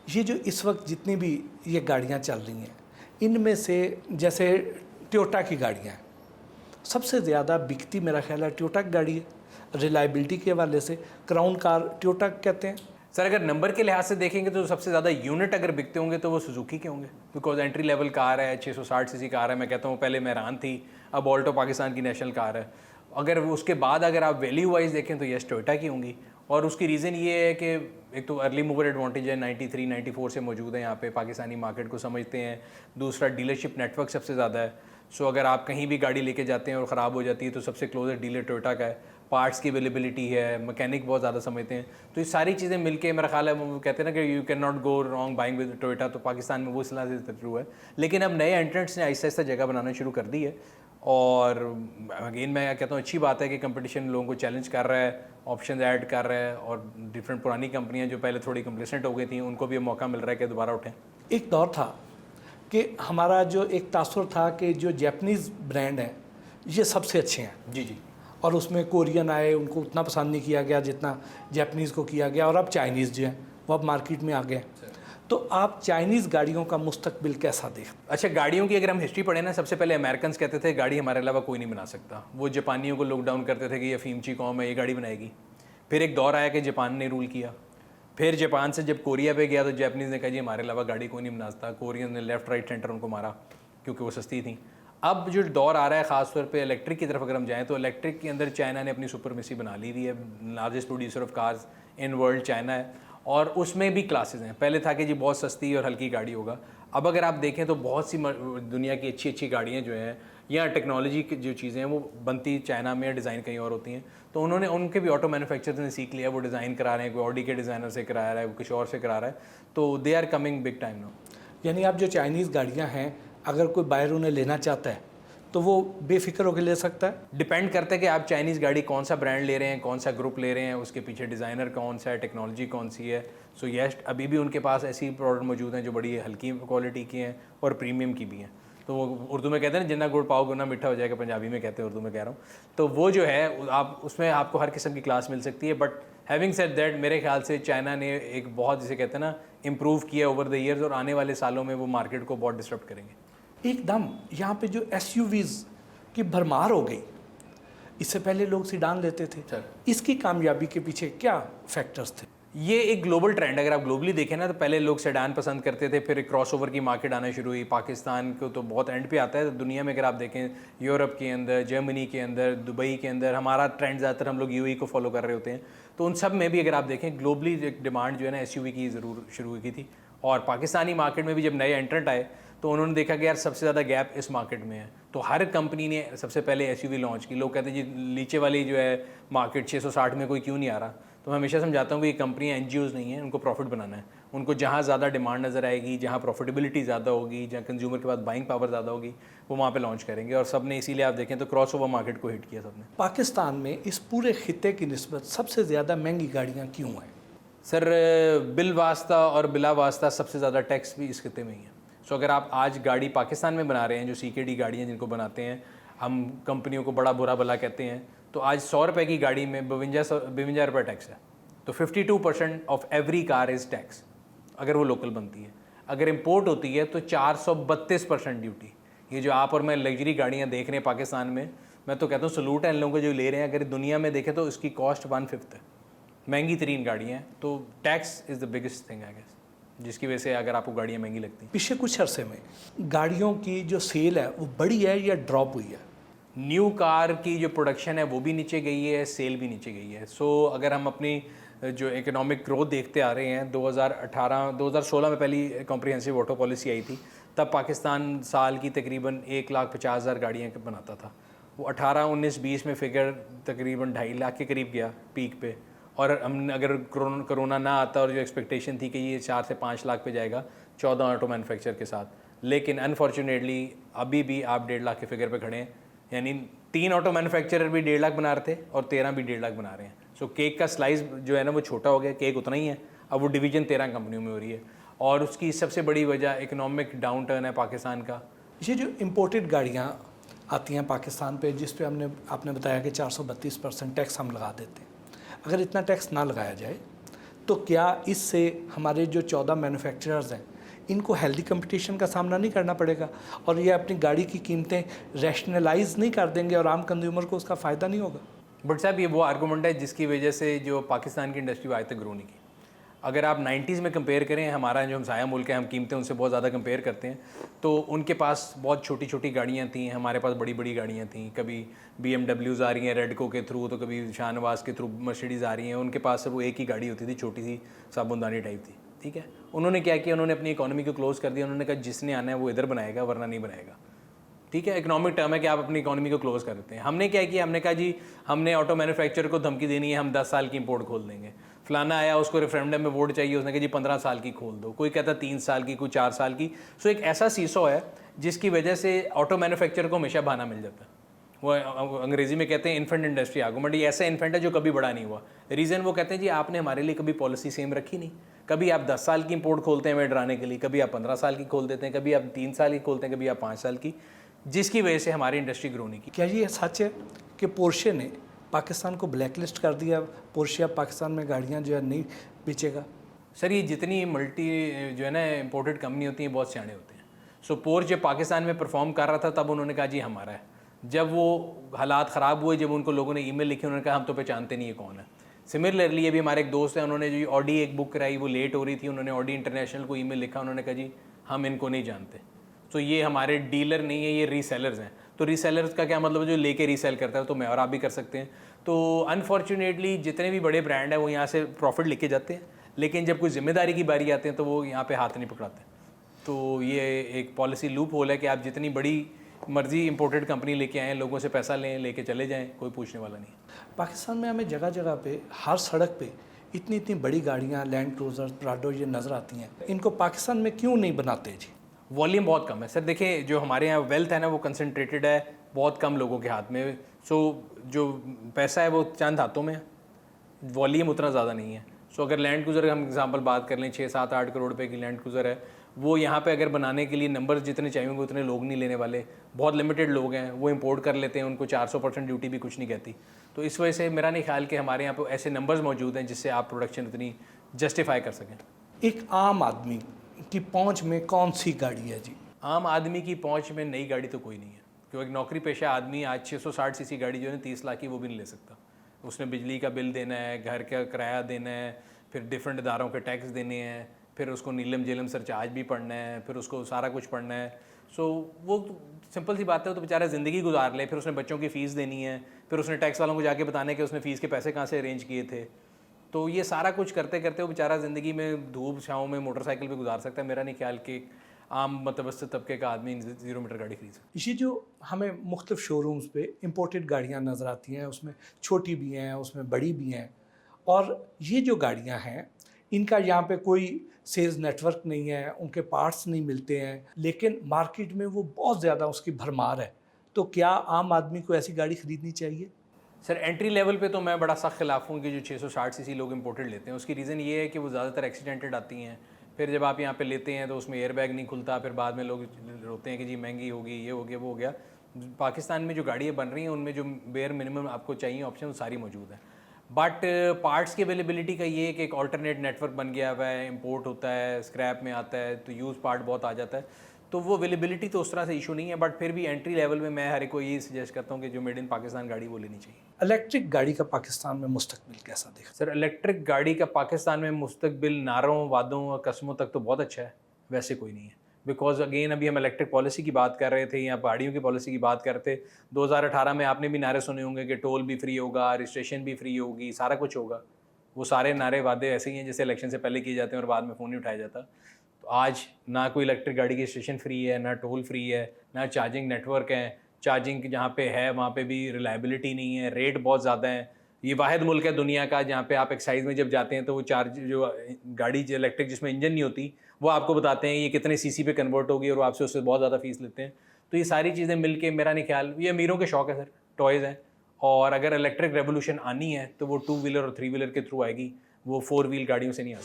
ये जो इस वक्त जितनी भी ये गाड़ियाँ चल रही हैं, इनमें से जैसे टोयोटा की गाड़ियाँ हैं, सबसे ज़्यादा बिकती मेरा ख्याल है टोयोटा की गाड़ी है। रिलायबिलिटी के हवाले से क्राउन कार टोयोटा कहते हैं। सर अगर नंबर के लिहाज से देखेंगे तो सबसे ज़्यादा यूनिट अगर बिकते होंगे तो वो सुजुकी के होंगे, बिकॉज एंट्री लेवल कार है, 660 सीसी कार है। मैं कहता हूँ पहले मेहरान थी, अब ऑल्टो पाकिस्तान की नेशनल कार है। अगर उसके बाद अगर आप वैल्यू वाइज देखें तो यस टोयोटा की होंगी, और उसकी रीज़न ये है कि एक तो अर्ली मूवर एडवांटेज है, 93 94 से मौजूद है यहाँ पे, पाकिस्तानी मार्केट को समझते हैं। दूसरा डीलरशिप नेटवर्क सबसे ज़्यादा है। सो अगर आप कहीं भी गाड़ी लेके जाते हैं और ख़राब हो जाती है तो सबसे क्लोजेस्ट डीलर टोयोटा का है। पार्ट्स की अवेलेबिलिटी है, मैकेनिक बहुत ज़्यादा समझते हैं। तो ये सारी चीज़ें मिलके मेरा ख्याल है, वो कहते हैं ना कि you can not go wrong buying with Toyota. तो पाकिस्तान में वो सिलसिला से ट्रू है, लेकिन अब नए एंट्रेंट्स ने आहिस्ता आहिस्ता जगह बनाना शुरू कर दी है। और अगेन मैं कहता हूँ अच्छी बात है कि कंपटीशन लोगों को चैलेंज कर रहा है, ऑप्शन ऐड कर रहा है, और डिफरेंट पुरानी कंपनियां जो पहले थोड़ी कंप्लेसेंट हो गई थी उनको भी मौका मिल रहा है कि दोबारा उठें। एक दौर था कि हमारा जो एक तासुर था कि जो जापानीज़ ब्रांड हैं ये सबसे अच्छे हैं। जी जी। और उसमें कोरियन आए, उनको उतना पसंद नहीं किया गया जितना जापानीज़ को किया गया, और अब चाइनीज़ जो हैं वो अब मार्केट में आ गए। तो आप चाइनीज़ गाड़ियों का मुस्तकबिल कैसा देखते? अच्छा, गाड़ियों की अगर हम हिस्ट्री पढ़ें ना, सबसे पहले अमेरिकन कहते थे गाड़ी हमारे अलावा कोई नहीं बना सकता। वो जापानियों को लॉकडाउन करते थे कि ये अफीमची कौम है, ये गाड़ी बनाएगी। फिर एक दौर आया कि जापान ने रूल किया। फिर जापान से जब कोरिया पे गया तो जापानीज़ ने कहा जी हमारे अलावा गाड़ी कोई नहीं बना सकता। कोरियन ने लेफ्ट राइट सेंटर उनको मारा क्योंकि वो सस्ती थी। अब जो दौर आ रहा है ख़ासतौर पे इलेक्ट्रिक की तरफ अगर हम जाएँ तो इलेक्ट्रिक के अंदर चाइना ने अपनी सुपरमेसी बना ली हुई है। Largest producer of cars in world China है, और उसमें भी क्लासेस हैं। पहले था कि जी बहुत सस्ती और हल्की गाड़ी होगा, अब अगर आप देखें तो बहुत सी दुनिया की अच्छी अच्छी गाड़ियाँ जो हैं या टेक्नोलॉजी की जो चीज़ें हैं वो बनती चाइना में, डिज़ाइन कहीं और होती हैं। तो उन्होंने उनके भी ऑटो मैन्युफैक्चरर्स ने सीख लिया, वो डिज़ाइन करा रहे हैं, कोई ऑडी के डिज़ाइनर से करा रहा है, कोई किसी और से करा रहा है। तो they are coming big time now. यानी आप जो चाइनीज़ गाड़ियाँ हैं, अगर कोई बायर उन्हें लेना चाहता है तो वो बेफिक्र होकर ले सकता है? डिपेंड करता है कि आप चाइनीज़ गाड़ी कौन सा ब्रांड ले रहे हैं, कौन सा ग्रुप ले रहे हैं, उसके पीछे डिज़ाइनर कौन सा है, टेक्नोलॉजी कौन सी है। सो यस, अभी भी उनके पास ऐसी प्रोडक्ट मौजूद हैं जो बड़ी हल्की क्वालिटी की हैं और प्रीमियम की भी हैं। तो वो उर्दू में कहते हैं ना, जितना गुड़ पाओगे उतना मीठा हो जाएगा, पंजाबी में कहते हैं, उर्दू में कह रहा हूँ। तो वो जो है आप उसमें आपको हर किस्म की क्लास मिल सकती है। बट हैविंग सेड दैट, मेरे ख्याल से चाइना ने एक बहुत, जिसे कहते हैं ना, इम्प्रूव किया ओवर द ईयर्स, और आने वाले सालों में वो मार्केट को बहुत डिस्टर्ब करेंगे। एकदम यहाँ पे जो SUVs की भरमार हो गई, इससे पहले लोग सीडान लेते थे सर, इसकी कामयाबी के पीछे क्या फैक्टर्स थे? ये एक ग्लोबल ट्रेंड, अगर आप ग्लोबली देखें ना तो पहले लोग सेडान पसंद करते थे, फिर एक क्रॉसओवर की मार्केट आना शुरू हुई। पाकिस्तान को तो बहुत एंड पे आता है, तो दुनिया में अगर आप देखें यूरोप के अंदर, जर्मनी के अंदर, दुबई के अंदर, हमारा ट्रेंड ज़्यादातर हम लोग UAE को फॉलो कर रहे होते हैं। तो उन सब में भी अगर आप देखें ग्लोबली एक डिमांड जो है ना SUV की ज़रूर शुरू हुई थी। और पाकिस्तानी मार्केट में भी जब नए एंट्रेंट आए तो उन्होंने देखा कि यार सबसे ज़्यादा गैप इस मार्केट में है, तो हर कंपनी ने सबसे पहले SUV लॉन्च की। लोग कहते हैं जी नीचे वाली जो है मार्केट 660 में कोई क्यों नहीं आ रहा। तो मैं हमेशा समझाता हूँ कि ये कंपनियाँ NGOs नहीं हैं, उनको प्रॉफिट बनाना है। उनको जहाँ ज़्यादा डिमांड नज़र आएगी, जहाँ प्रॉफिटेबिलिटी ज़्यादा होगी, जहाँ कंज्यूमर के पास बाइंग पावर ज़्यादा होगी, वो वहाँ पे लॉन्च करेंगे। और सब ने इसीलिए आप देखें तो क्रॉस ओवर मार्केट को हिट किया सबने। पाकिस्तान में इस पूरे खित्ते की निस्बत सबसे ज़्यादा महंगी गाड़ियाँ क्यों हैं? सर, बिल वास्ता और बिला वास्ता सबसे ज़्यादा टैक्स भी इस खित्ते में ही है। सो अगर आप आज गाड़ी पाकिस्तान में बना रहे हैं, जो CKD गाड़ियाँ जिनको बनाते हैं, हम कंपनियों को बड़ा बुरा भला कहते हैं, तो आज 100 रुपये की गाड़ी में 52 रुपये टैक्स है। तो 52% of every car is tax अगर वो लोकल बनती है। अगर इम्पोर्ट होती है तो 432% ड्यूटी। ये जो आप और मैं लग्जरी गाड़ियाँ देख रहे हैं पाकिस्तान में, मैं तो कहता हूँ सलूट है इन लोगों को जो ले रहे हैं। अगर दुनिया में देखें तो इसकी कॉस्ट 1/5 है, महंगी तरीन गाड़ियाँ हैं। तो tax is the biggest thing I guess, जिसकी वजह से अगर आपको गाड़ियाँ महंगी लगती हैं। पिछले कुछ अरसे में गाड़ियों की जो सेल है वो बढ़ी है या ड्रॉप हुई है? न्यू कार की जो प्रोडक्शन है वो भी नीचे गई है, सेल भी नीचे गई है। सो अगर हम अपनी जो इकोनॉमिक ग्रोथ देखते आ रहे हैं, 2016 में पहली कॉम्प्रिहेंसिव ऑटो पॉलिसी आई थी, तब पाकिस्तान साल की तकरीबन 1,50,000 गाड़ियाँ बनाता था। वो 18, 19, 20 में फिगर तकरीबन 2.5 लाख के करीब गया पीक पे। और हम अगर कोरोना ना आता और जो एक्सपेक्टेशन थी कि ये 4 से 5 लाख पे जाएगा 14 ऑटो मैन्युफैक्चर के साथ, लेकिन अनफॉर्चुनेटली अभी भी आप 1.5 लाख के फिगर पे खड़े हैं। यानी 3 ऑटो मैन्युफैक्चरर भी 1.5 लाख बना रहे थे और 13 भी 1.5 लाख बना रहे हैं। सो केक का स्लाइस जो है ना वो छोटा हो गया, केक उतना ही है, अब वो डिवीज़न 13 कंपनियों में हो रही है। और उसकी सबसे बड़ी वजह इकोनॉमिक डाउन टर्न है पाकिस्तान का। ये जो इम्पोर्टेड गाड़ियाँ आती हैं पाकिस्तान पे, जिस पे आपने बताया कि 432% टैक्स हम लगा देते हैं, अगर इतना टैक्स ना लगाया जाए तो क्या इससे हमारे जो 14 मैन्युफैक्चरर्स हैं इनको हेल्दी कंपटीशन का सामना नहीं करना पड़ेगा और ये अपनी गाड़ी की कीमतें रैशनलाइज नहीं कर देंगे और आम कंज्यूमर को उसका फ़ायदा नहीं होगा? बट साहब ये वो आर्गूमेंट है जिसकी वजह से जो पाकिस्तान की इंडस्ट्री आज तक ग्रो नहीं की। अगर आप 90s में कंपेयर करें, हमारा जो हमसाया मुल्क है, हम कीमतें उनसे बहुत ज़्यादा कंपेयर करते हैं, तो उनके पास बहुत छोटी छोटी गाड़ियाँ थी, हमारे पास बड़ी बड़ी गाड़ियाँ थी। कभी BMWs आ रही हैं रेडको के थ्रू, तो कभी शाहनवाज के थ्रू मर्सिडीज़ आ रही हैं। उनके पास सिर्फ वो एक ही गाड़ी होती थी, छोटी सी साबुनदानी टाइप थी, ठीक है। उन्होंने क्या किया, उन्होंने अपनी इकोनॉमी को क्लोज़ कर दिया। उन्होंने कहा जिसने आना है वो इधर बनाएगा वरना नहीं बनाएगा, ठीक है। इकोनॉमिक टर्म है कि आप अपनी इकोनॉमी को क्लोज़ कर देते हैं। हमने क्या किया, हमने कहा जी हमने ऑटो मैन्युफैक्चरर को धमकी देनी है, हम 10 साल की इंपोर्ट खोल देंगे। फलाना आया, उसको रेफरेंडम में वोट चाहिए, उसने कहा जी 15 साल की खोल दो। कोई कहता 3 साल की, कोई 4 साल की। सो एक ऐसा सीसो है जिसकी वजह से ऑटो मैन्युफैक्चरर को हमेशा बहाना मिल जाता है। वो अंग्रेजी में कहते हैं इन्फेंट इंडस्ट्री आर्गूमेंट। ये ऐसा इन्फेंट है जो कभी बड़ा नहीं हुआ। रीज़न वो कहते हैं जी आपने हमारे लिए कभी पॉलिसी सेम रखी नहीं। कभी आप 10 साल की इंपोर्ट खोलते हैं हमें डराने के लिए, कभी आप 15 साल की खोल देते हैं, कभी आप 3 साल की खोलते हैं, कभी आप 5 साल की, जिसकी वजह से हमारी इंडस्ट्री ग्रो नहीं की। क्या ये सच है कि पोर्शे ने पाकिस्तान को ब्लैकलिस्ट कर दिया? पोर्शे अब पाकिस्तान में गाड़ियाँ जो है नहीं बेचेगा? सर ये जितनी मल्टी जो है ना इंपोर्टेड कंपनी होती हैं बहुत सियाने होते हैं। सो पोर्श जब पाकिस्तान में परफॉर्म कर रहा था तब उन्होंने कहा जी हमारा है। जब वो हालात ख़राब हुए, जब उनको लोगों ने ईमेल लिखी, उन्होंने कहा हम तो पहचानते नहीं है कौन है। सिमिलरली अभी हमारे एक दोस्त हैं, उन्होंने जो ऑडी एक बुक कराई वो लेट हो रही थी, उन्होंने ऑडी इंटरनेशनल को ईमेल लिखा, उन्होंने कहा जी हम इनको नहीं जानते। तो ये हमारे डीलर नहीं है, ये रीसेलर्स हैं। तो रीसेलर्स का क्या मतलब है, जो लेके रीसेल करता है, तो मैं और आप भी कर सकते हैं। तो अनफॉर्चुनेटली जितने भी बड़े ब्रांड हैं वो यहाँ से प्रॉफिट लेके जाते हैं, लेकिन जब कोई जिम्मेदारी की बारी आते हैं तो वो यहाँ पे हाथ नहीं पकड़ाते। तो ये एक पॉलिसी लूप होल है कि आप जितनी बड़ी मर्जी इंपोर्टेड कंपनी लेके आएँ, लोगों से पैसा लें, लेके चले जाएँ, कोई पूछने वाला नहीं। पाकिस्तान में हमें जगह जगह पे, हर सड़क पे इतनी इतनी बड़ी गाड़ियाँ, लैंड क्रूजर, प्राडो ये नज़र आती हैं। इनको पाकिस्तान में क्यों नहीं बनाते जी? वॉल्यूम बहुत कम है सर। देखिए जो हमारे यहाँ वेल्थ है ना वो कंसनट्रेटेड है बहुत कम लोगों के हाथ में। सो जो पैसा है वो चंद हाथों में है, वॉल्यूम उतना ज़्यादा नहीं है। सो अगर लैंड क्रूज़र हम एग्जांपल बात कर लें, 6-7-8 करोड़ रुपए की लैंड क्रूज़र है, वो यहाँ पे अगर बनाने के लिए नंबर्स जितने चाहिए होंगे उतने लोग नहीं लेने वाले। बहुत लिमिटेड लोग हैं, वो इंपोर्ट कर लेते हैं, उनको 400% ड्यूटी भी कुछ नहीं कहती। तो इस वजह से मेरा नहीं ख्याल कि हमारे यहाँ पे ऐसे नंबर्स मौजूद हैं जिससे आप प्रोडक्शन उतनी जस्टिफाई कर सकें। एक आम आदमी की पहुंच में कौन सी गाड़ी है जी? आम आदमी की पहुंच में नई गाड़ी तो कोई नहीं है, क्योंकि एक नौकरी पेशा आदमी आज 660 सीसी गाड़ी जो है 30 लाख की वो भी नहीं ले सकता। उसने बिजली का बिल देना है, घर का किराया देना है, फिर डिफरेंट इदारों के टैक्स देने हैं, फिर उसको नीलम जेलम सरचार्ज भी पढ़ना है, फिर उसको सारा कुछ पढ़ना है। सो वो सिंपल सी बात है, वो तो बेचारा ज़िंदगी गुजार ले, फिर उसने बच्चों की फ़ीस देनी है, फिर उसने टैक्स वालों को जाके बताना है कि उसने फ़ीस के पैसे कहाँ से अरेंज किए थे। तो ये सारा कुछ करते करते वो बेचारा ज़िंदगी में धूप छाँव में मोटरसाइकिल पे गुजार सकता है। मेरा नहीं ख्याल कि आम मतवसत तबके का आदमी 0 मीटर गाड़ी खरीद सकता। ये जो हमें मुख्तलिफ शोरूम्स पे इंपोर्टेड गाड़ियाँ नज़र आती हैं, उसमें छोटी भी हैं, उसमें बड़ी भी हैं, और ये जो गाड़ियाँ हैं इनका यहाँ पे कोई सेल्स नेटवर्क नहीं है, उनके पार्ट्स नहीं मिलते हैं, लेकिन मार्केट में वो बहुत ज़्यादा उसकी भरमार है। तो क्या आम आदमी को ऐसी गाड़ी ख़रीदनी चाहिए? सर एंट्री लेवल पे तो मैं बड़ा सख्त खिलाफ हूँ कि जो 660 सीसी लोग इंपोर्टेड लेते हैं। उसकी रीज़न ये है कि वो ज़्यादातर एक्सीडेंटेड आती हैं, फिर जब आप यहाँ पे लेते हैं तो उसमें एयरबैग नहीं खुलता, फिर बाद में लोग रोते हैं कि जी महंगी होगी, ये हो गया, वो हो गया। पाकिस्तान में जो गाड़ियाँ बन रही हैं उनमें जो बेयर मिनिमम आपको चाहिए ऑप्शन वो सारी मौजूद है। बट पार्ट्स की अवेलेबिलिटी का ये है कि एक ऑल्टरनेट नेटवर्क बन गया हुआ है, इंपोर्ट होता है, स्क्रैप में आता है, तो यूज़ पार्ट बहुत आ जाता है। तो वो अवेलेबिलिटी तो उस तरह से इशू नहीं है, बट फिर भी एंट्री लेवल में मैं हर एक को यही सजेस्ट करता हूँ कि जो मेड इन पाकिस्तान गाड़ी वो लेनी चाहिए। इलेक्ट्रिक गाड़ी का पाकिस्तान में मुस्तकबिल कैसा देखा? सर इलेक्ट्रिक गाड़ी का पाकिस्तान में मुस्तकबिल नारों, वादों और कस्मों तक तो बहुत अच्छा है, वैसे कोई नहीं है। बिकॉज अगेन अभी हम इलेक्ट्रिक पॉलिसी की बात कर रहे थे या गाड़ियों की पॉलिसी की बात कर रहे थे। 2018 में आपने भी नारे सुने होंगे कि टोल भी फ्री होगा, रजिस्ट्रेशन भी फ्री होगी, सारा कुछ होगा। वो सारे नारे वादे ऐसे ही हैं जैसे इलेक्शन से पहले किए जाते हैं और बाद में फ़ोन नहीं उठाया जाता। तो आज ना कोई इलेक्ट्रिक गाड़ी की रजिस्ट्रेशन फ्री है, ना टोल फ्री है, ना चार्जिंग नेटवर्क है। चार्जिंग जहाँ पे है वहाँ पे भी रिलायबिलिटी नहीं है, रेट बहुत ज़्यादा है। ये वाहिद मुल्क है दुनिया का जहाँ पे आप एक्साइज में जब जाते हैं तो वो चार्ज जो गाड़ी जो इलेक्ट्रिक जिसमें इंजन नहीं होती वो आपको बताते हैं ये कितने सीसी पे कन्वर्ट होगी और वो आपसे उससे बहुत ज़्यादा फीस लेते हैं। तो ये सारी चीज़ें मिल के मेरा नहीं ख्याल, ये अमीरों के शौक़ है सर, टॉयज़ हैं। और अगर इलेक्ट्रिक रेवोल्यूशन आनी है तो वो 2 व्हीलर और 3 व्हीलर के थ्रू आएगी, वो 4 व्हील गाड़ियों से नहीं आ सकती।